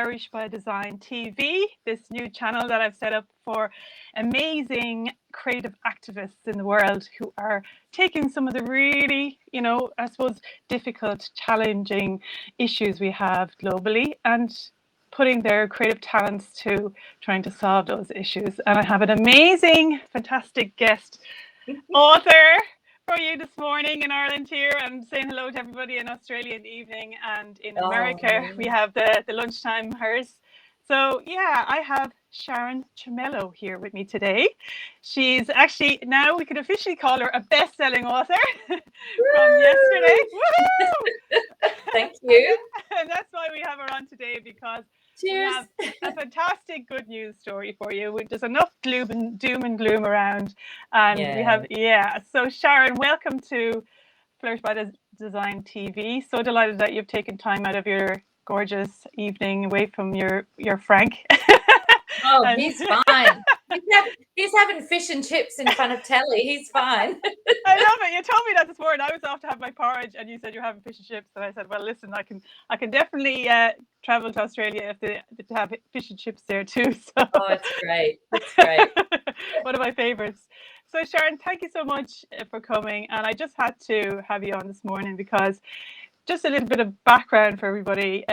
Flourish by Design TV, this new channel that I've set up for amazing creative activists in the world who are taking some of the really, I suppose, difficult, challenging issues we have globally and putting their creative talents to trying to solve those issues. And I have an amazing, fantastic guest author for you this morning in Ireland here. I'm saying hello to everybody in Australia in the evening, and in America we have the lunchtime hers. So yeah, I have Sharon Chemello here with me today. She's actually, now we can officially call her a best-selling author from yesterday. Woo! Thank you. And that's why we have her on today, because Cheers. we have a fantastic good news story for you. There's enough doom and gloom around, and we have So Sharon, welcome to Flourish by Design TV. So delighted that you've taken time out of your gorgeous evening away from your Frank. Oh, he's fine. He's having fish and chips in front of telly. He's fine. I love it. You told me that this morning. I was off to have my porridge, and you said you're having fish and chips, and I said, well, listen, I can definitely travel to Australia if they have fish and chips there too. So. Oh, it's great. It's great. One of my favorites. So Sharon, thank you so much for coming, and I just had to have you on this morning because just a little bit of background for everybody.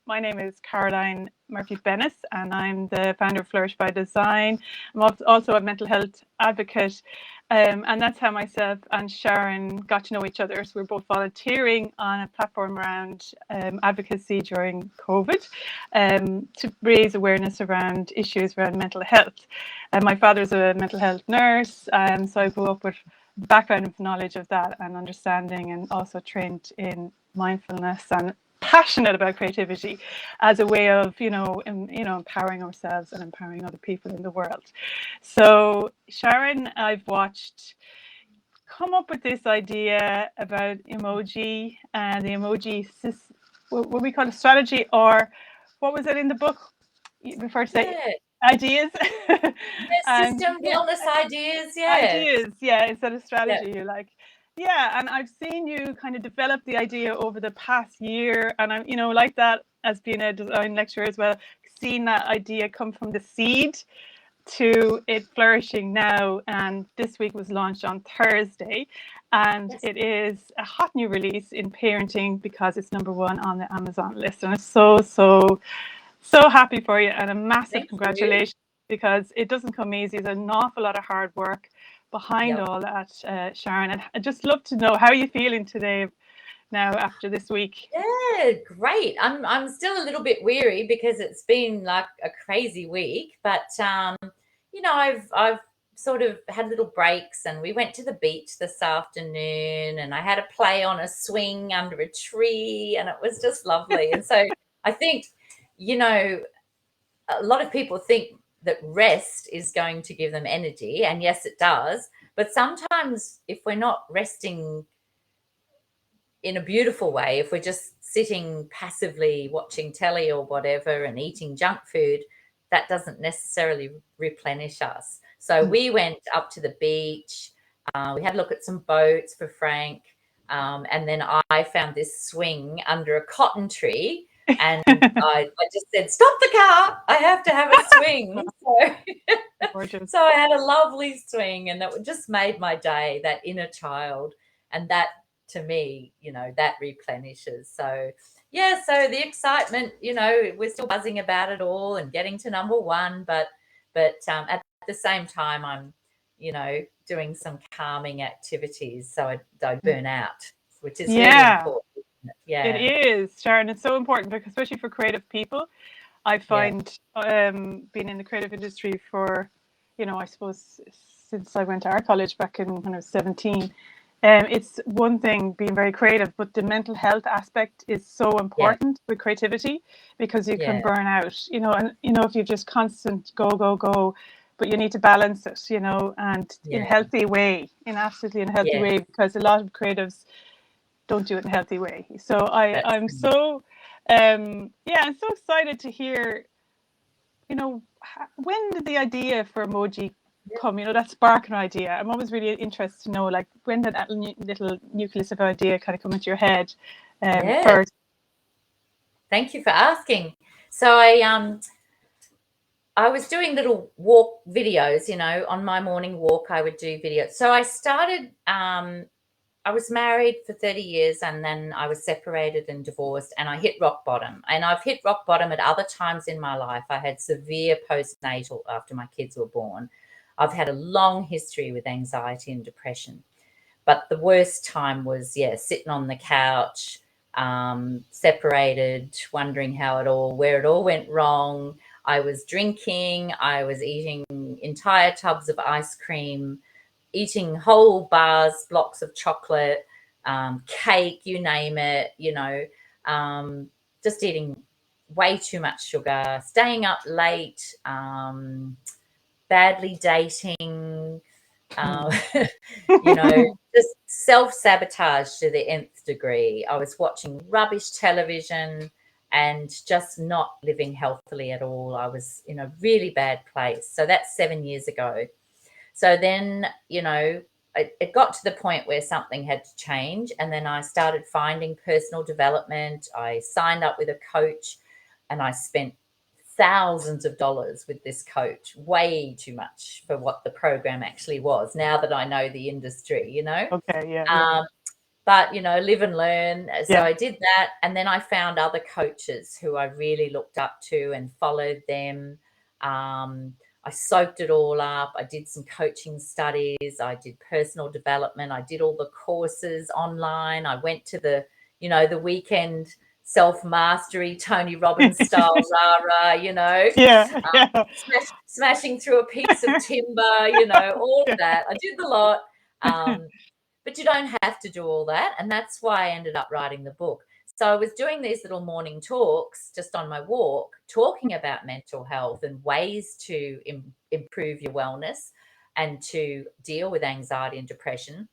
My name is Caroline Murphy-Bennis, and I'm the founder of Flourish by Design. I'm also a mental health advocate, and that's how myself and Sharon got to know each other. So we're both volunteering on a platform around advocacy during COVID to raise awareness around issues around mental health. My father's a mental health nurse, so I grew up with background of knowledge of that and understanding, and also trained in mindfulness and passionate about creativity as a way of empowering ourselves and empowering other people in the world. So Sharon, I've watched come up with this idea about emoji and the emoji what we call a strategy, or what was it in the book you referred to? Ideas. System wellness ideas. Ideas, instead of strategy. You're like, and I've seen you kind of develop the idea over the past year, and I'm like that as being a design lecturer as well, seeing that idea come from the seed to it flourishing now. And this week was launched on Thursday, and it is a hot new release in parenting because it's #1 on the Amazon list, and I'm so happy for you, and a massive congratulations, because it doesn't come easy. There's an awful lot of hard work behind all that, Sharon. And I'd just love to know how you're feeling today now after this week. Yeah, great. I'm still a little bit weary because it's been like a crazy week, but I've sort of had little breaks, and we went to the beach this afternoon, and I had a play on a swing under a tree, and it was just lovely. And so I think a lot of people think that rest is going to give them energy, and yes, it does. But sometimes if we're not resting in a beautiful way, if we're just sitting passively watching telly or whatever and eating junk food, that doesn't necessarily replenish us. So we went up to the beach. We had a look at some boats for Frank. And then I found this swing under a cotton tree. And I just said, stop the car, I have to have a swing. So I had a lovely swing, and that just made my day, that inner child. And that, to me, that replenishes. So so the excitement, we're still buzzing about it all and getting to #1, but at the same time, I'm doing some calming activities so I don't burn out, which is really important. Yeah, it is, Sharon. It's so important, because especially for creative people, I find being in the creative industry for, I suppose since I went to art college back when I was 17, it's one thing being very creative, but the mental health aspect is so important with creativity, because you can burn out, and if you're just constant go, but you need to balance it, and in a healthy way, absolutely in a healthy way, because a lot of creatives don't do it in a healthy way. So I'm so I'm so excited to hear, when did the idea for emoji come, that spark an idea? I'm always really interested to know, like, when did that little nucleus of idea kind of come into your head first? Thank you for asking. So I was doing little walk videos, on my morning walk, I would do videos. So I started, I was married for 30 years and then I was separated and divorced and I hit rock bottom. And I've hit rock bottom at other times in my life. I had severe postnatal after my kids were born. I've had a long history with anxiety and depression. But the worst time was, sitting on the couch, separated, wondering where it all went wrong. I was drinking, I was eating entire tubs of ice cream, eating whole bars, blocks of chocolate, cake, you name it, just eating way too much sugar, staying up late, badly dating, just self-sabotage to the nth degree. I was watching rubbish television and just not living healthily at all. I was in a really bad place. So that's 7 years ago. So then, it got to the point where something had to change. And then I started finding personal development. I signed up with a coach and I spent thousands of dollars with this coach, way too much for what the program actually was, now that I know the industry. Okay, yeah. But live and learn. So Yeah. I did that, and then I found other coaches who I really looked up to and followed them. I soaked it all up. I did some coaching studies. I did personal development. I did all the courses online. I went to the weekend self-mastery, Tony Robbins style, rah, Yeah. smashing through a piece of timber, all of that. I did the lot. But you don't have to do all that. And that's why I ended up writing the book. So I was doing these little morning talks just on my walk, talking about mental health and ways to improve your wellness and to deal with anxiety and depression,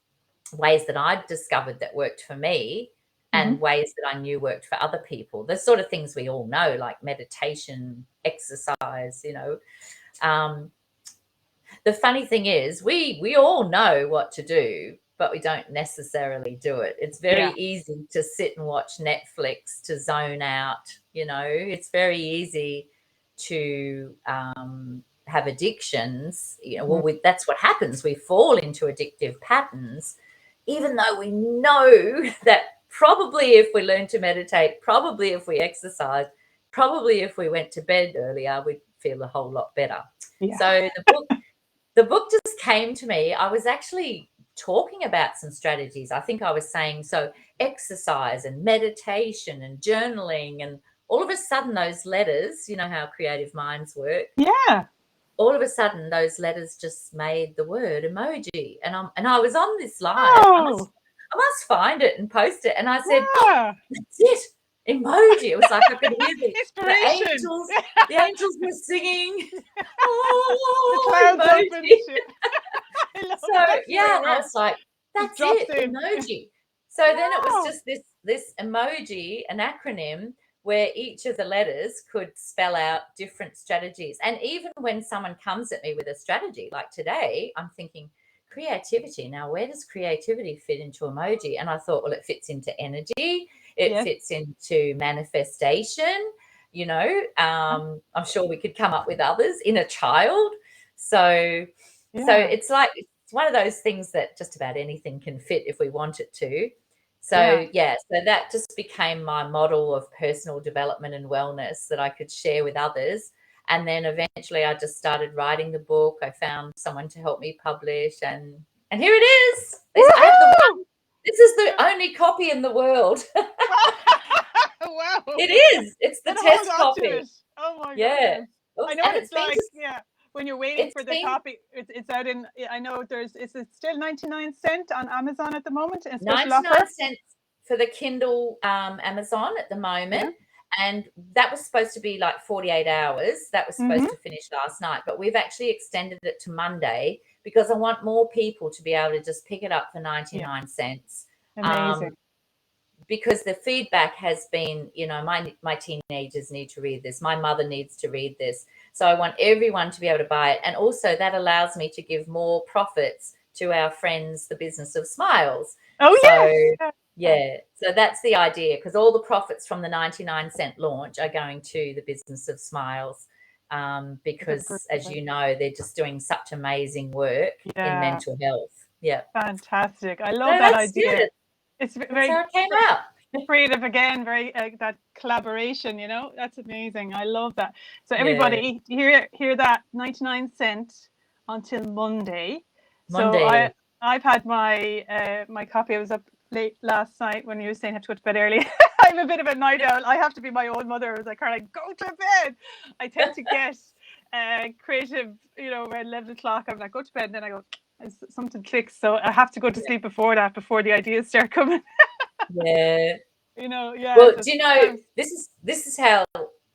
ways that I'd discovered that worked for me and ways that I knew worked for other people. The sort of things we all know, like meditation, exercise, the funny thing is we all know what to do, but we don't necessarily do it. It's very easy to sit and watch Netflix, to zone out. It's very easy to have addictions. That's what happens. We fall into addictive patterns, even though we know that probably if we learn to meditate, probably if we exercise, probably if we went to bed earlier, we'd feel a whole lot better. Yeah. So the book just came to me. I was actually talking about some strategies. I think I was saying, so exercise and meditation and journaling, and all of a sudden those letters, you know how creative minds work. Yeah. All of a sudden those letters just made the word emoji. And I was on this live. Oh. I must find it and post it. And I said, Yeah. that's it. Emoji. It was like I could hear the angels. The angels were singing. Oh, the clouds emoji. opened. So I was like, that's it, emoji. So then it was just this emoji, an acronym where each of the letters could spell out different strategies. And even when someone comes at me with a strategy, like today, I'm thinking creativity. Now, where does creativity fit into emoji? And I thought, well, it fits into energy. It fits into manifestation. I'm sure we could come up with others, inner child. So it's like, it's one of those things that just about anything can fit if we want it to. So that just became my model of personal development and wellness that I could share with others. And then eventually I just started writing the book. I found someone to help me publish, and here it is. This is the only copy in the world. Wow. It is. It's the test copy. Oh my goodness. I know what it's like. When you're waiting for the copy, it's out in, I know is it still 99 cents on Amazon at the moment? 99 cents for the Kindle Amazon at the moment. And that was supposed to be like 48 hours. That was supposed to finish last night, but we've actually extended it to Monday because I want more people to be able to just pick it up for 99 cents. Amazing. Because the feedback has been, my teenagers need to read this. My mother needs to read this. So I want everyone to be able to buy it. And also that allows me to give more profits to our friends, the Business of Smiles. Oh, yes. Yeah, so that's the idea, because all the profits from the 99-cent launch are going to the Business of Smiles, because, as you know, they're just doing such amazing work in Yeah, mental health. Yeah, fantastic. I so love that that's idea. good. It's That's how very it came out. creative again, very that collaboration, that's amazing. I love that. So Yeah, everybody hear that, 99 cent until Monday. So Monday. I've had my copy. I was up late last night when you were saying I have to go to bed early. I'm a bit of a night owl. I have to be my own mother. I was like, Caroline, go to bed. I tend to get creative, around 11 o'clock. I'm like, go to bed, and then I go, something clicks. So I have to go to sleep before the ideas start coming. Yeah. Yeah. Well, So do you know, this is how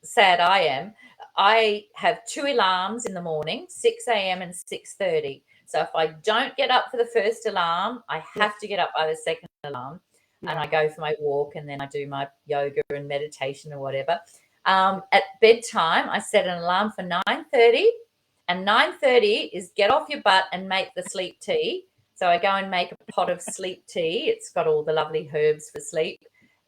sad I am. I have two alarms in the morning, 6 a.m. and 6:30. So if I don't get up for the first alarm, I have to get up by the second alarm, and I go for my walk, and then I do my yoga and meditation or whatever. At bedtime, I set an alarm for 9:30, and 9:30 is get off your butt and make the sleep tea. So I go and make a pot of sleep tea. It's got all the lovely herbs for sleep.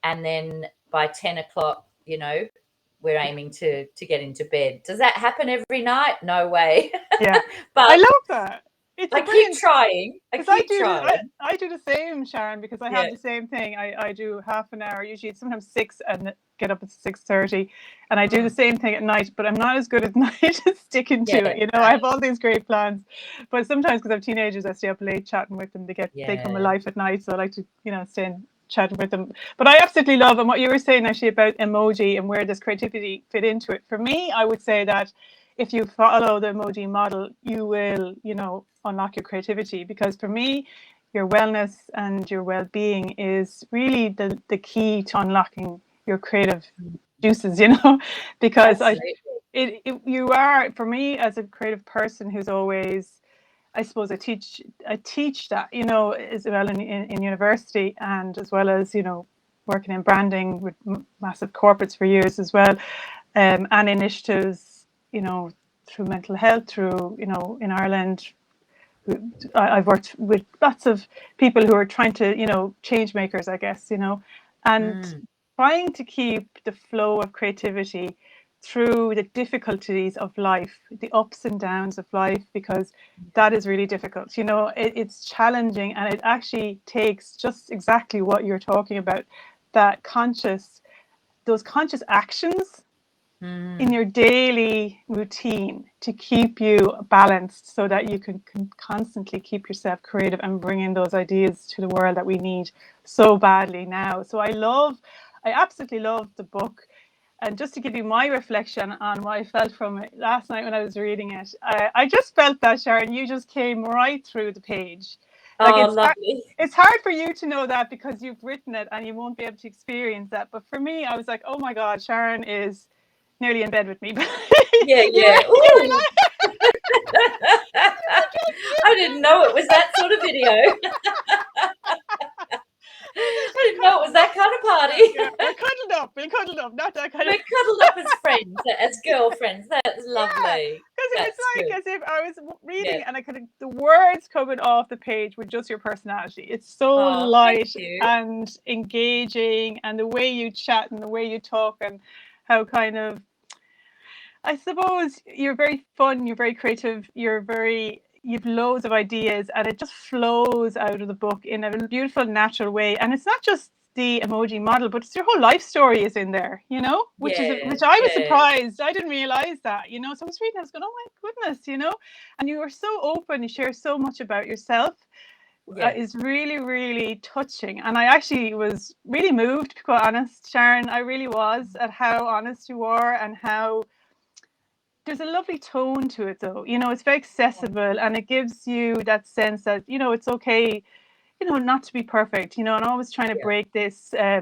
And then by 10 o'clock, we're aiming to get into bed. Does that happen every night? No way. yeah, I But love that. It's a I keep brilliant, trying. I because I keep do trying. I do the same, Sharon, because I Yeah. have the same thing. I do half an hour, usually sometimes 6, and get up at 6:30, and I do the same thing at night. But I'm not as good at night at sticking to it. I have all these great plans, but sometimes because I have teenagers, I stay up late chatting with them. They come alive at night, so I like to stay and chatting with them. But I absolutely love, and what you were saying actually about emoji and where does creativity fit into it. For me, I would say that if you follow the emoji model, you will, unlock your creativity. Because for me, your wellness and your well-being is really the key to unlocking your creative juices, because Absolutely. you are, for me, as a creative person who's always, I suppose I teach that, as well in university, and as well as, working in branding with massive corporates for years as well, and initiatives, through mental health, through, in Ireland, I've worked with lots of people who are trying to, change makers, I guess, and trying to keep the flow of creativity through the difficulties of life, the ups and downs of life, because that is really difficult. It's challenging, and it actually takes just exactly what you're talking about, those conscious actions in your daily routine to keep you balanced, so that you can constantly keep yourself creative and bring in those ideas to the world that we need so badly now. So I absolutely love the book. And just to give you my reflection on what I felt from it last night when I was reading it, I just felt that, Sharon, you just came right through the page. Like, Oh, lovely. it's hard for you to know that because you've written it and you won't be able to experience that. But for me, I was like, oh my God, Sharon is nearly in bed with me. Yeah, you were, yeah. you were Ooh. I didn't know it was that sort of video. I didn't know it was that kind of party. Yeah, we're cuddled up. We're cuddled up. Not that kind We're of. cuddled up as friends, as girlfriends. That's Yeah, lovely. because it was That's like good. as if I was reading Yeah. and I could, the words coming off the page were just your personality. It's so Oh, thank light you. and engaging, and the way you chat and the way you talk, and how kind of, I suppose, you're very fun, you're very creative, you've loads of ideas, and it just flows out of the book in a beautiful, natural way. And it's not just the emoji model, but it's your whole life story is in there, which Yeah, I was yeah, surprised. I didn't realize that, So I was reading, I was going, oh my goodness, and you were so open, you share so much about yourself. yeah. Is really, really touching. And I actually was really moved, to be quite honest, Sharon. I really was, at how honest you are, and how there's a lovely tone to it, though. It's very accessible, and it gives you that sense that, it's okay, not to be perfect, and always trying to Yeah, break this, I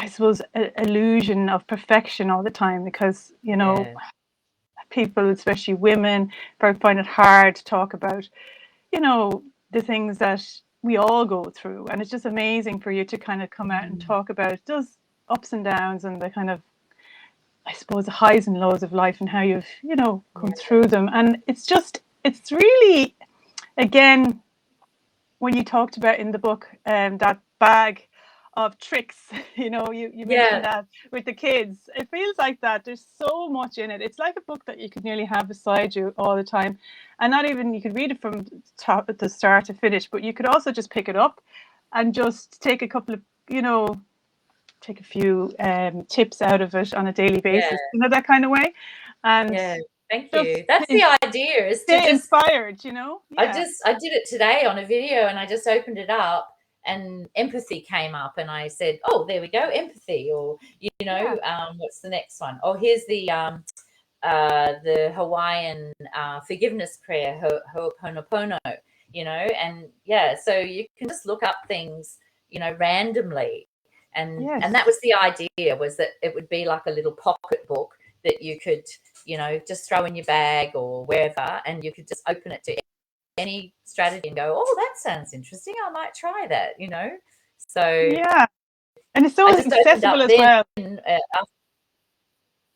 suppose, illusion of perfection all the time, because, yeah, people, especially women, find it hard to talk about, the things that we all go through. And it's just amazing for you to kind of come out and talk about those ups and downs, and the kind of, I suppose, the highs and lows of life, and how you've, come yeah, through them. And it's really, again, when you talked about in the book that bag of tricks, you mentioned that with the kids. It feels like that. There's so much in it. It's like a book that you could nearly have beside you all the time, and not even you could read it from top to start to finish, but you could also just pick it up and just take a couple of, take a few tips out of it on a daily basis, that kind of way. And thank you. That's the idea, is to stay just inspired, I did it today on a video, and I just opened it up and empathy came up, and I said, oh, there we go, empathy. Or what's the next one? Oh, here's the Hawaiian forgiveness prayer, Ho'oponopono, and so you can just look up things randomly, and that was the idea, was that it would be like a little pocket book that you could just throw in your bag or wherever, and you could just open it to any strategy and go, oh, that sounds interesting, I might try that. So and it's so accessible as well.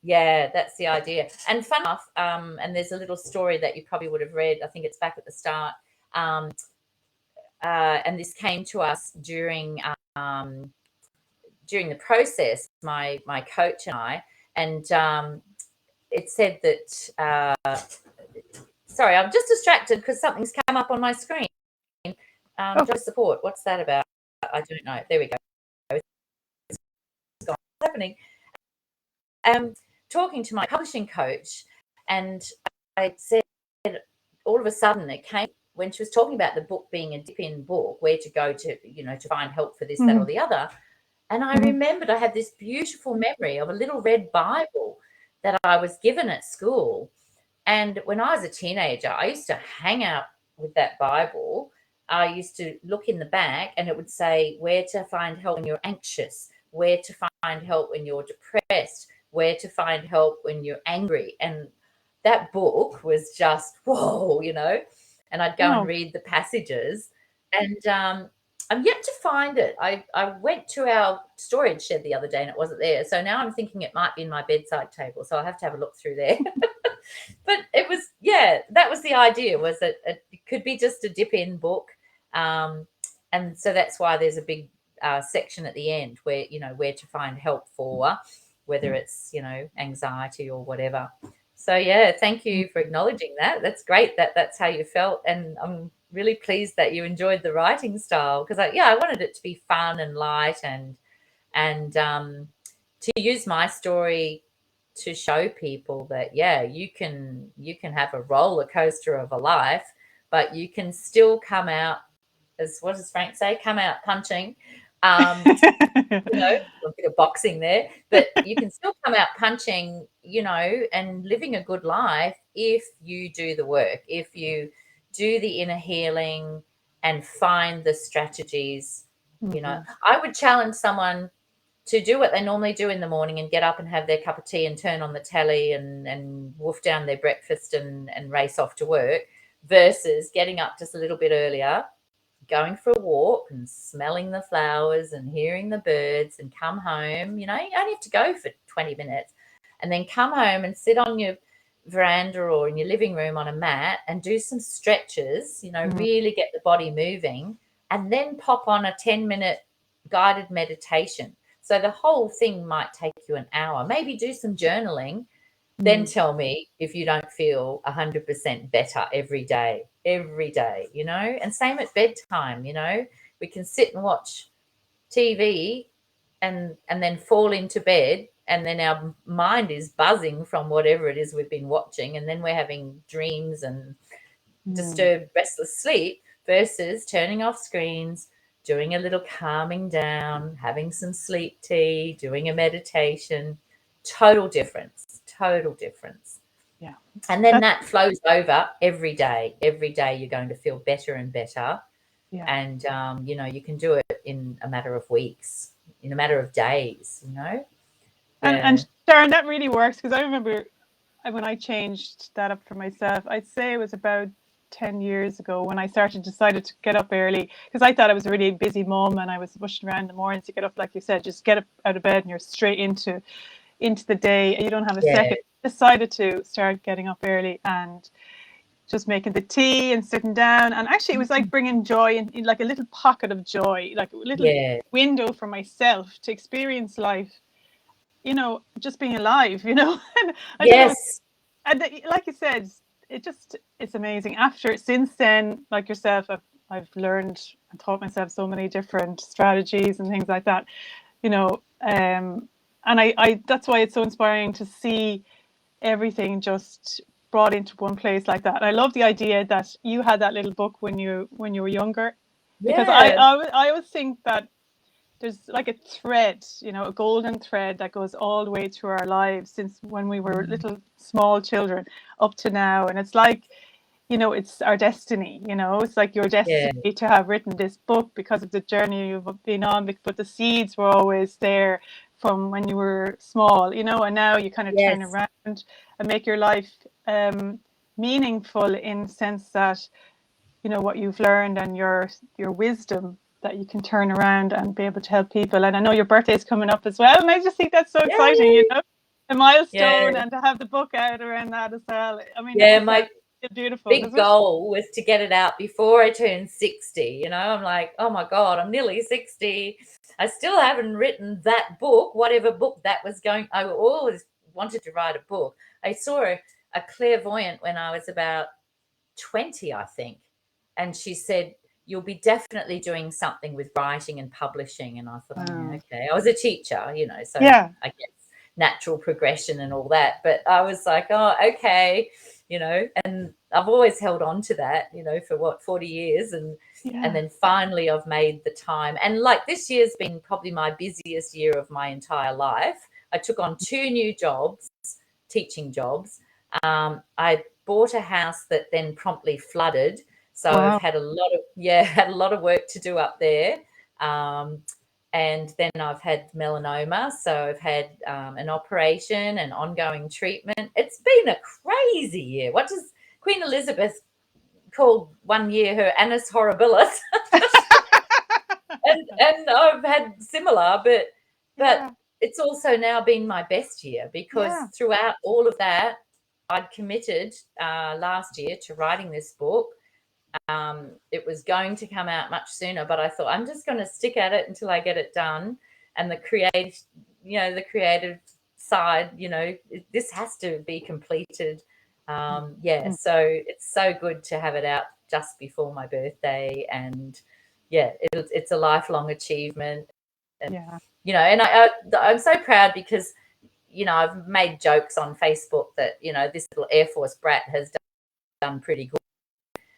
That's the idea. And fun enough, and there's a little story that you probably would have read, I think it's back at the start, and this came to us during the process, my coach and I, and it said that sorry, I'm just distracted because something's come up on my screen. Just support. What's that about? I don't know. There we go. It's happening. Talking to my publishing coach, and I said, all of a sudden it came when she was talking about the book being a dip-in book, where to go to, to find help for this, that, or the other. And I remembered I had this beautiful memory of a little red Bible that I was given at school. And when I was a teenager, I used to hang out with that Bible. I used to look in the back, and it would say where to find help when you're anxious, where to find help when you're depressed, where to find help when you're angry. And that book was just, whoa, and I'd go and read the passages, and I'm yet to find it. I went to our storage shed the other day and it wasn't there. So now I'm thinking it might be in my bedside table. So I'll have to have a look through there. But it was, that was the idea, was that it could be just a dip-in book. And so that's why there's a big section at the end where, where to find help for, whether it's, anxiety or whatever. So, thank you for acknowledging that. That's great that that's how you felt. And I'm really pleased that you enjoyed the writing style, because I wanted it to be fun and light, and to use my story to show people that you can have a roller coaster of a life, but you can still come out, as what does Frank say, come out punching. A bit of boxing there, but you can still come out punching, and living a good life if you do the work, if you do the inner healing and find the strategies. I would challenge someone to do what they normally do in the morning and get up and have their cup of tea and turn on the telly and wolf down their breakfast and race off to work, versus getting up just a little bit earlier, going for a walk and smelling the flowers and hearing the birds, and come home. You only have to go for 20 minutes, and then come home and sit on your veranda or in your living room on a mat and do some stretches, really get the body moving, and then pop on a 10-minute guided meditation. So the whole thing might take you an hour. Maybe do some journaling. Then tell me if you don't feel 100% better every day, and same at bedtime. We can sit and watch TV and then fall into bed, and then our mind is buzzing from whatever it is we've been watching, and then we're having dreams and disturbed, restless sleep, versus turning off screens, doing a little calming down, having some sleep tea, doing a meditation. Total difference. Yeah. And then that flows over every day. Every day you're going to feel better and better. Yeah. And, you can do it in a matter of weeks, in a matter of days, And Sharon, that really works, because I remember when I changed that up for myself, I'd say it was about 10 years ago when I decided to get up early, because I thought I was a really busy mom and I was rushing around in the morning to get up, like you said, just get up out of bed and you're straight into the day and you don't have a second. Decided to start getting up early, and just making the tea and sitting down. And actually it was like bringing joy in like a little pocket of joy, like a little window for myself to experience life, you know, just being alive, you know. And I thought it was, and like you said, it's amazing. Since then, like yourself, I've learned and taught myself so many different strategies and things like that, you know. And I that's why it's so inspiring to see everything just brought into one place like that. I love the idea that you had that little book when you were younger, because I always think that there's like a thread, you know, a golden thread that goes all the way through our lives since when we were little small children up to now. And it's like, you know, it's our destiny, you know, it's like your destiny to have written this book because of the journey you've been on, but the seeds were always there from when you were small, you know, and now you kind of turn around and make your life meaningful in the sense that, you know, what you've learned and your wisdom that you can turn around and be able to help people. And I know your birthday is coming up as well, and I just think that's so exciting, you know, a milestone, and to have the book out around that as well. I mean, my beautiful. Big goal was to get it out before I turned 60. You know, I'm like, oh my God, I'm nearly 60. I still haven't written that book, whatever book that was going. I always wanted to write a book. I saw a clairvoyant when I was about 20, I think. And she said, you'll be definitely doing something with writing and publishing. And I thought, okay. I was a teacher, you know, so I guess natural progression and all that. But I was like, oh, okay, you know, and I've always held on to that, you know, for 40 years. And then finally I've made the time. And like this year's been probably my busiest year of my entire life. I took on 2 new jobs, teaching jobs. I bought a house that then promptly flooded. So I've had a lot of work to do up there. And then I've had melanoma. So I've had an operation and ongoing treatment. It's been a crazy year. What does Queen Elizabeth call one year her annus horribilis? and I've had similar, but it's also now been my best year because throughout all of that, I'd committed last year to writing this book. It was going to come out much sooner, but I thought I'm just going to stick at it until I get it done. And the creative side, you know, this has to be completed. So it's so good to have it out just before my birthday, and it's a lifelong achievement. And, you know, and I'm so proud because, you know, I've made jokes on Facebook that, you know, this little Air Force brat has done pretty good.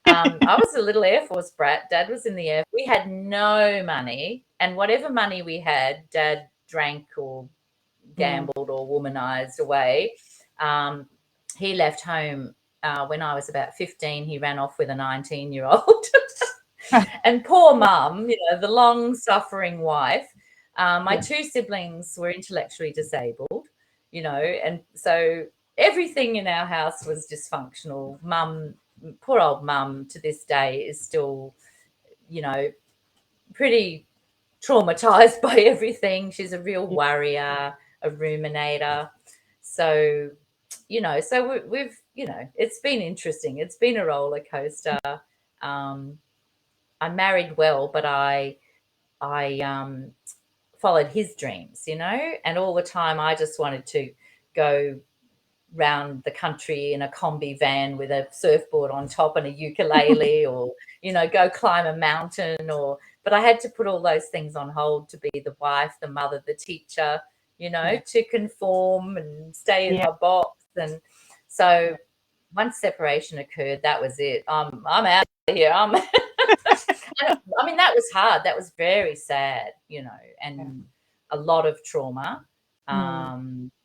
I was a little Air Force brat. Dad was in the Air. We had no money, and whatever money we had, Dad drank or gambled or womanized away. He left home when I was about 15. He ran off with a 19-year-old. And poor mum, you know, the long-suffering wife. My 2 siblings were intellectually disabled, you know, and so everything in our house was dysfunctional. Poor old mum to this day is still, you know, pretty traumatized by everything. She's a real worrier, a ruminator. So, you know, we've, you know, it's been interesting. It's been a roller coaster. I married well, but I followed his dreams, you know, and all the time I just wanted to go round the country in a combi van with a surfboard on top and a ukulele or, you know, go climb a mountain but I had to put all those things on hold to be the wife, the mother, the teacher, you know, to conform and stay in my box. And so once separation occurred, that was it. I'm out of here. I mean, that was hard. That was very sad, you know, and a lot of trauma,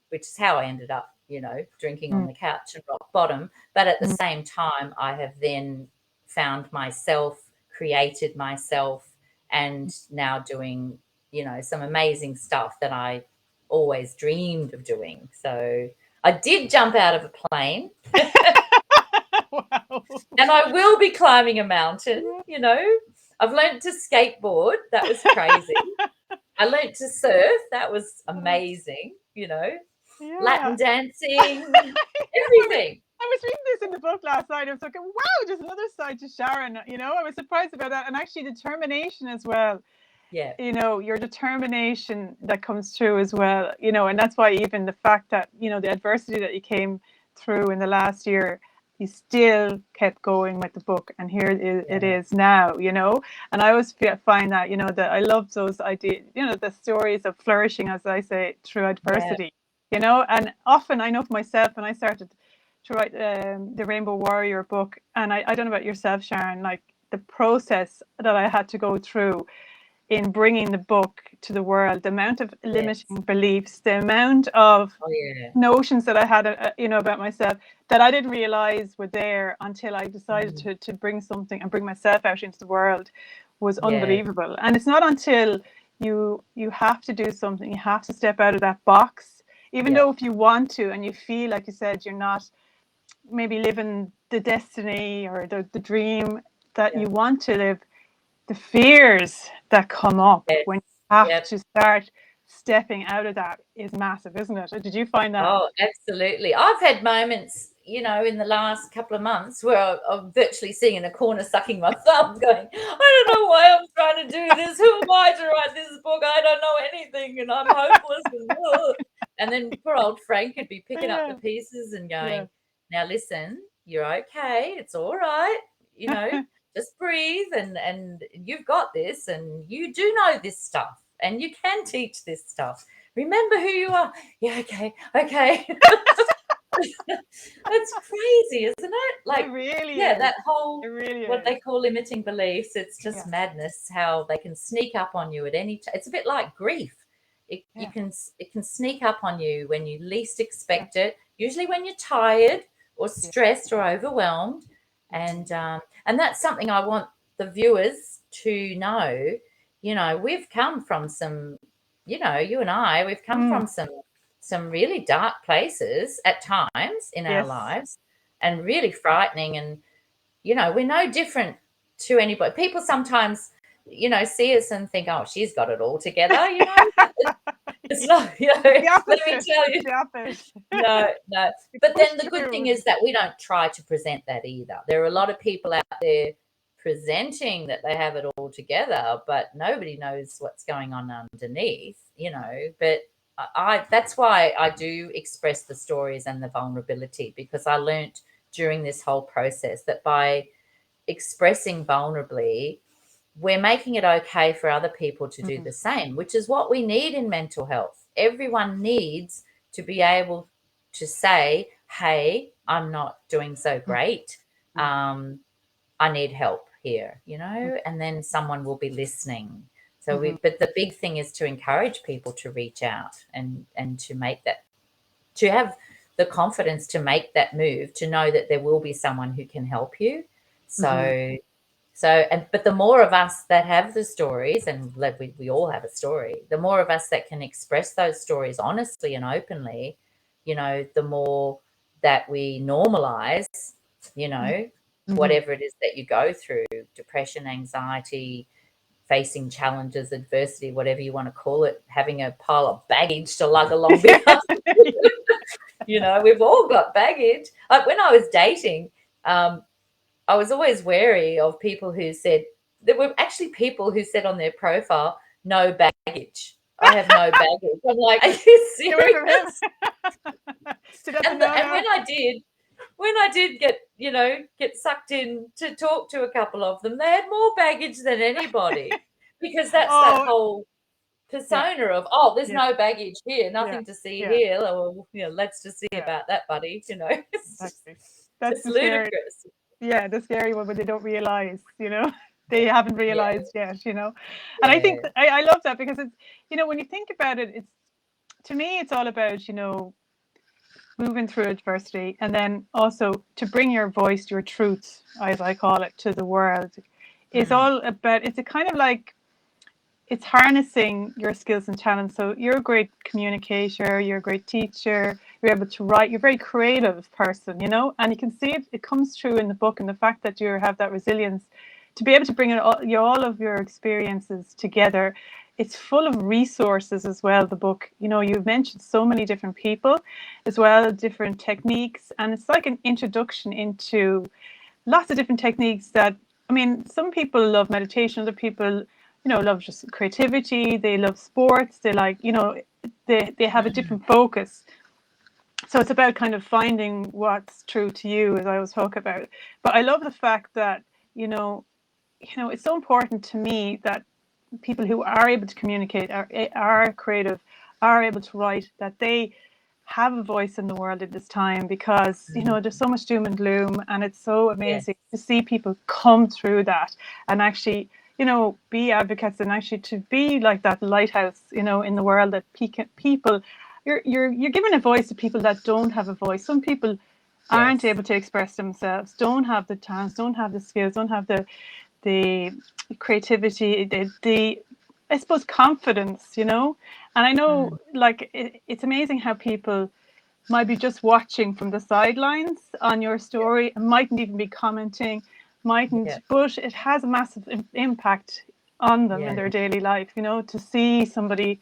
which is how I ended up, you know, drinking on the couch and rock bottom. But at the same time, I have then found myself, created myself, and now doing, you know, some amazing stuff that I always dreamed of doing. So I did jump out of a plane. Wow. And I will be climbing a mountain, you know. I've learned to skateboard. That was crazy. I learned to surf. That was amazing, you know. Latin dancing, everything. was reading this in the book last night. I was like, wow, there's another side to Sharon. You know, I was surprised about that. And actually determination as well. Yeah. You know, your determination that comes through as well, you know, and that's why even the fact that, you know, the adversity that you came through in the last year, you still kept going with the book, and here it is now, you know. And I always find that, you know, that I love those ideas, you know, the stories of flourishing, as I say, through adversity, you know. And often I know for myself, when I started to write the Rainbow Warrior book, and I don't know about yourself, Sharon, like the process that I had to go through in bringing the book to the world, the amount of limiting beliefs, the amount of notions that I had, you know, about myself that I didn't realize were there until I decided to bring something and bring myself out into the world, was unbelievable. And it's not until you have to do something, you have to step out of that box, even though if you want to, and you feel, like you said, you're not maybe living the destiny or the dream that you want to live, the fears that come up when you have to start stepping out of that is massive, isn't it? Did you find that? Oh, absolutely. I've had moments, you know, in the last couple of months where I'm virtually sitting in a corner sucking my thumb going, I don't know why I'm trying to do this. Who am I to write this book? I don't know anything and I'm hopeless. And then poor old Frank would be picking up the pieces and going, now listen, you're okay. It's all right. You know, just breathe and you've got this and you do know this stuff and you can teach this stuff. Remember who you are. Yeah, okay. It's crazy, isn't it? Like, it really is. That whole really what they call limiting beliefs. It's just madness how they can sneak up on you at any time. It's a bit like grief. It can sneak up on you when you least expect it. Usually when you're tired or stressed or overwhelmed, and that's something I want the viewers to know. You know, we've come from some. You know, you and I, we've come from some really dark places at times in our lives, and really frightening. And, you know, we're no different to anybody. People sometimes, you know, see us and think, oh, she's got it all together, you know. It's not, you know, let me tell you. No. But then the good thing is that we don't try to present that either. There are a lot of people out there presenting that they have it all together, but nobody knows what's going on underneath, you know. But that's why I do express the stories and the vulnerability, because I learnt during this whole process that by expressing vulnerably, we're making it okay for other people to do the same, which is what we need in mental health. Everyone needs to be able to say, hey, I'm not doing so great. I need help here, you know, and then someone will be listening. So but the big thing is to encourage people to reach out and to make that, to have the confidence to make that move, to know that there will be someone who can help you. So, but the more of us that have the stories, and we all have a story, the more of us that can express those stories honestly and openly, you know, the more that we normalize, you know, whatever it is that you go through, depression, anxiety, facing challenges, adversity, whatever you want to call it, having a pile of baggage to lug along behind. You know, we've all got baggage. Like when I was dating, I was always wary of people who said, there were actually people who said on their profile, no baggage. I have no baggage. I'm like, are you serious? And when I did get sucked in to talk to a couple of them, they had more baggage than anybody, because that's that whole persona of, there's no baggage here, nothing to see here, or, you know, let's just see about that, buddy, you know. It's ludicrous. Yeah, the scary one, but they don't realize, you know, they haven't realized yet, you know. And I think I love that, because it's, you know, when you think about it, it's, to me, it's all about, you know, moving through adversity, and then also to bring your voice, your truth, as I call it, to the world. It's all about, it's a kind of like, it's harnessing your skills and talents. So you're a great communicator, you're a great teacher, you're able to write, you're a very creative person, you know, and you can see it comes through in the book, and the fact that you have that resilience to be able to bring all of your experiences together. it's full of resources as well, the book. You know, you've mentioned so many different people as well, different techniques, and it's like an introduction into lots of different techniques that, I mean, some people love meditation, other people, you know, love just creativity, they love sports, they like, you know, they have a different focus. So it's about kind of finding what's true to you, as I always talk about. But I love the fact that, you know, it's so important to me that people who are able to communicate, are creative, are able to write, that they have a voice in the world at this time, because you know there's so much doom and gloom, and it's so amazing to see people come through that and actually, you know, be advocates, and actually to be like that lighthouse, you know, in the world, that people, you're giving a voice to people that don't have a voice. Some people aren't able to express themselves, don't have the talents, don't have the skills, don't have the creativity, the I suppose confidence, you know. And I know, like, it's amazing how people might be just watching from the sidelines on your story and mightn't even be commenting, but it has a massive impact on them in their daily life, you know, to see somebody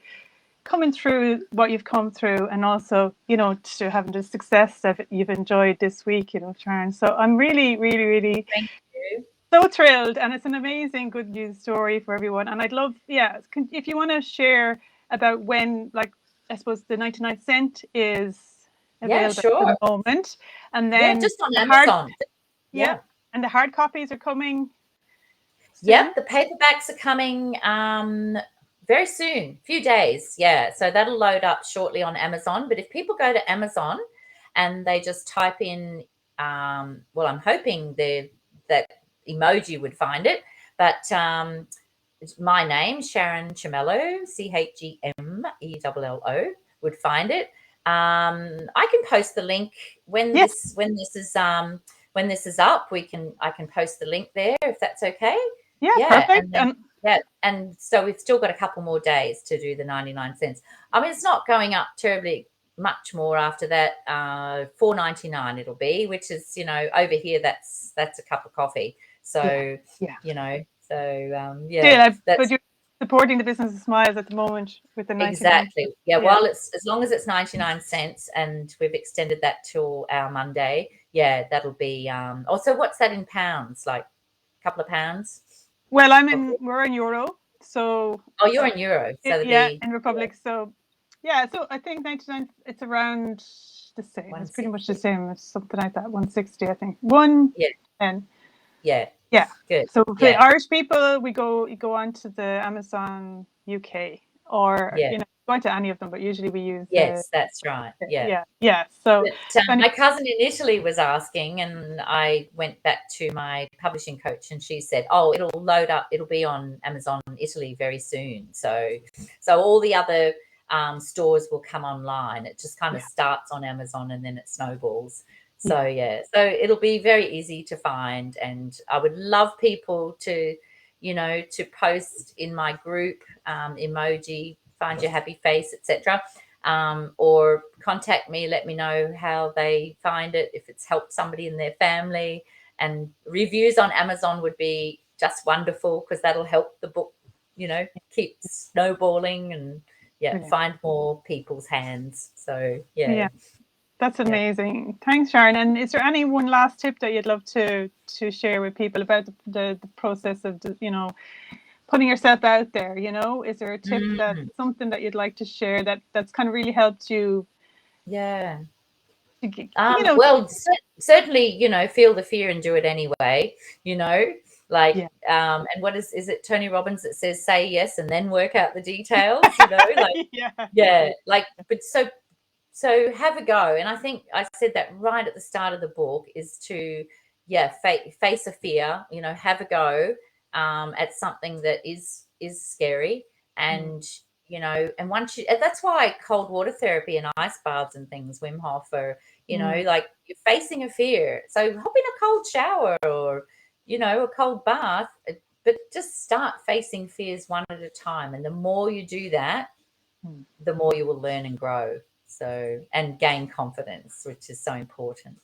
coming through what you've come through, and also, you know, to having the success that you've enjoyed this week, you know, Sharon. So I'm really, really, really Thank you. so thrilled, and it's an amazing good news story for everyone. And I'd love, if you want to share about when, like, I suppose the 99 cent is available at Sure. the moment, and then just on the Amazon. and the hard copies are coming soon. Yep, the paperbacks are coming very soon, few days. So that'll load up shortly on Amazon. But if people go to Amazon and they just type in, well, I'm hoping that Emoji would find it, but my name, Sharon Chemello, CHEMELLO, would find it. I can post the link when this is up. I can post the link there if that's okay. Perfect. And so we've still got a couple more days to do the 99 cents. I mean, it's not going up terribly much more after that. $4.99 it'll be, which is, you know, over here that's a cup of coffee. So you know, so but you're supporting the business of Smiles at the moment with the 99 exactly. While it's, as long as it's 99 cents, and we've extended that till our Monday, that'll be also, what's that in pounds, like a couple of pounds? Well, we're in euro, so you're in euro, so in Republic, so so I think 99, it's around the same. It's pretty much the same. It's something like that, 160, I think. 110. Good. So for the Irish people, you go on to the Amazon UK, or you know, go into any of them, but usually we use that's right. So but, my cousin in Italy was asking, and I went back to my publishing coach, and she said, it'll load up, it'll be on Amazon Italy very soon. So all the other stores will come online. It just kind of starts on Amazon and then it snowballs. So so it'll be very easy to find, and I would love people to, you know, to post in my group, Emoji, Find Your Happy Face, etc., or contact me, let me know how they find it, if it's helped somebody in their family. And reviews on Amazon would be just wonderful, because that'll help the book, you know, keep snowballing and find more people's hands. So that's amazing. Thanks, Sharon. And is there any one last tip that you'd love to share with people about the process of, you know, putting yourself out there? You know, is there a tip that something that you'd like to share that's kind of really helped you? You know, well, certainly, you know, feel the fear and do it anyway. You know, like and what is it Tony Robbins that says, say yes and then work out the details? You know, like like, but so have a go. And I think I said that right at the start of the book, is to face a fear, you know, have a go at something that is scary. And you know, and that's why cold water therapy and ice baths and things, Wim Hof, are, you know, like, you're facing a fear, so hop in a cold shower, or, you know, a cold bath, but just start facing fears one at a time. And the more you do that, the more you will learn and grow. So, and gain confidence, which is so important.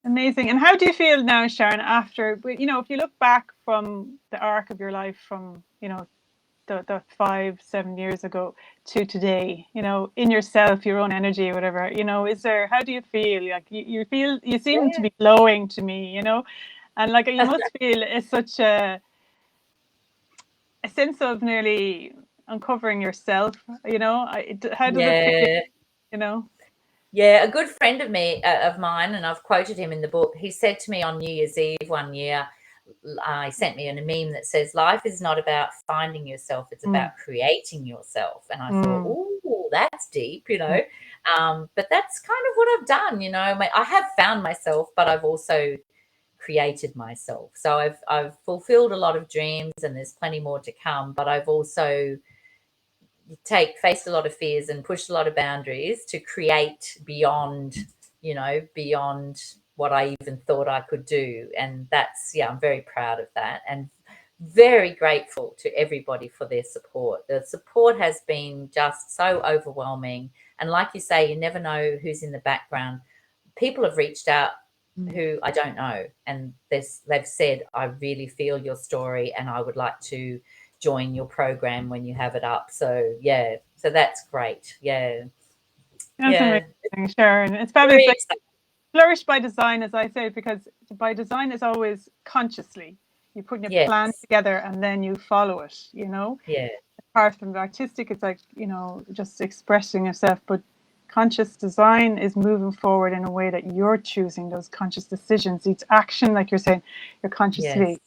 Amazing. And how do you feel now, Sharon, after, you know, if you look back from the arc of your life, from, you know, the 5-7 years ago to today, you know, in yourself, your own energy or whatever, you know, how do you feel? Like you seem to be glowing to me, you know, and like you must feel it's such a sense of nearly uncovering yourself, you know. How does it feel, you know? Yeah, a good friend of mine, and I've quoted him in the book. He said to me on New Year's Eve one year, he sent me a meme that says, "Life is not about finding yourself; it's about creating yourself." And I thought, "Oh, that's deep," you know. But that's kind of what I've done, you know. I have found myself, but I've also created myself. So I've fulfilled a lot of dreams, and there's plenty more to come. But I've also faced a lot of fears and pushed a lot of boundaries to create beyond, you know, beyond what I even thought I could do. And that's, I'm very proud of that, and very grateful to everybody for their support. The support has been just so overwhelming. And like you say, you never know who's in the background. People have reached out who I don't know, and they've said, "I really feel your story and I would like to join your program when you have it up." So so that's great. That's amazing, Sharon. It's fabulous. Like, flourish by design, as I say, because by design is always consciously. You put your plan together and then you follow it, you know. Apart from the artistic, it's like, you know, just expressing yourself, but conscious design is moving forward in a way that you're choosing those conscious decisions, each action, like you're saying, you're consciously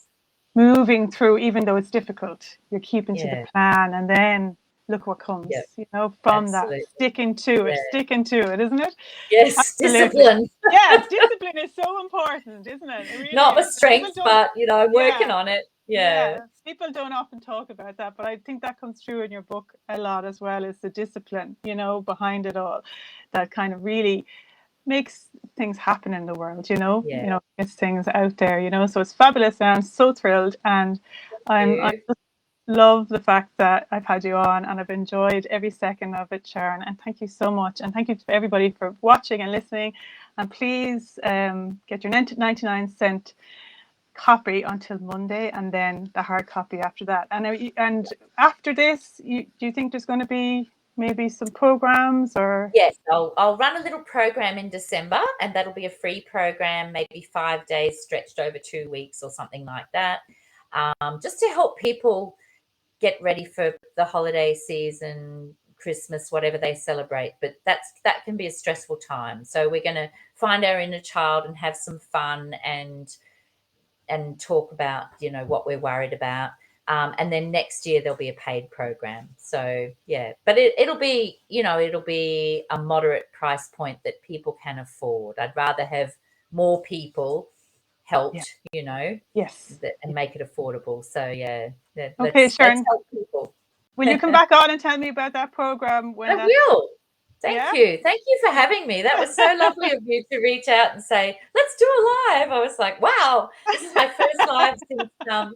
moving through, even though it's difficult. You're keeping to the plan, and then look what comes, you know, from that. Sticking to it, isn't it? Yes. Absolutely. Discipline. Discipline is so important, isn't it? It really Not is. with strength, but, you know, I'm working on it. People don't often talk about that, but I think that comes through in your book a lot as well, is the discipline, you know, behind it all, that kind of really makes things happen in the world, you know, gets things out there, you know. So it's fabulous, and I'm so thrilled, and I just love the fact that I've had you on, and I've enjoyed every second of it, Sharon. And thank you so much, and thank you to everybody for watching and listening. And please get your 99-cent copy until Monday, and then the hard copy after that. And after this, do you think there's going to be maybe some programs? Or yes, I'll run a little program in December, and that'll be a free program, maybe 5 days stretched over 2 weeks or something like that, just to help people get ready for the holiday season, Christmas, whatever they celebrate. But that can be a stressful time, so we're going to find our inner child and have some fun and talk about, you know, what we're worried about. And then next year there'll be a paid program. So but it'll be, you know, it'll be a moderate price point that people can afford. I'd rather have more people helped, you know, and make it affordable. So let's help people. Will you come back on and tell me about that program when I will. Thank you. Thank you for having me. That was so lovely of you to reach out and say, let's do a live. I was like, wow, this is my first live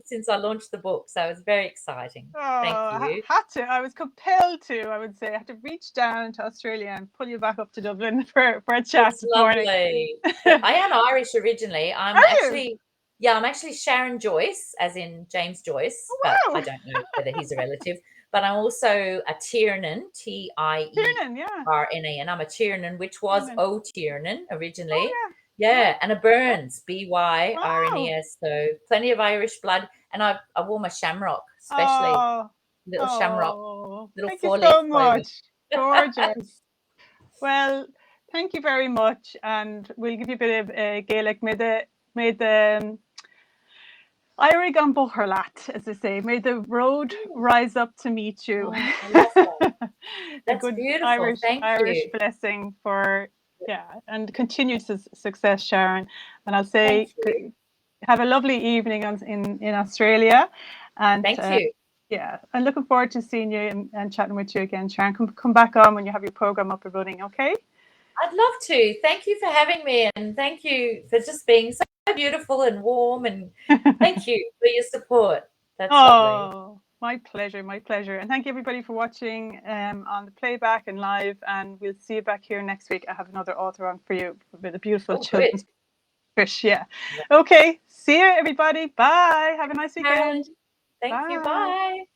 since I launched the book. So it was very exciting. Thank you. I had to. I was compelled to, I would say. I had to reach down to Australia and pull you back up to Dublin for a chat this morning. I am Irish originally. I'm actually Sharon Joyce, as in James Joyce. Wow. But I don't know whether he's a relative. But I'm also a Tiernan, Tiernan. I'm a Tiernan, which was O Tiernan originally. And a Burns, Byrnes. So plenty of Irish blood. And I wore my shamrock, especially little shamrock, little thank four-leaf you so much. Gorgeous. Well, thank you very much, and we'll give you a bit of Gaelic. May the Airig an Bóthar, as they say. May the road rise up to meet you. I love that. That's good beautiful. Irish you. blessing for and continued success, Sharon. And I'll say, have a lovely evening in Australia. And thank you. I'm looking forward to seeing you and chatting with you again, Sharon. Come back on when you have your program up and running, okay? I'd love to. Thank you for having me, and thank you for just being so beautiful and warm, and thank you for your support. That's lovely. My pleasure. And thank you everybody for watching on the playback and live, and we'll see you back here next week. I have another author on for you with a beautiful children's fish. Okay, see you everybody. Bye. Have a nice weekend. Thank you. Bye.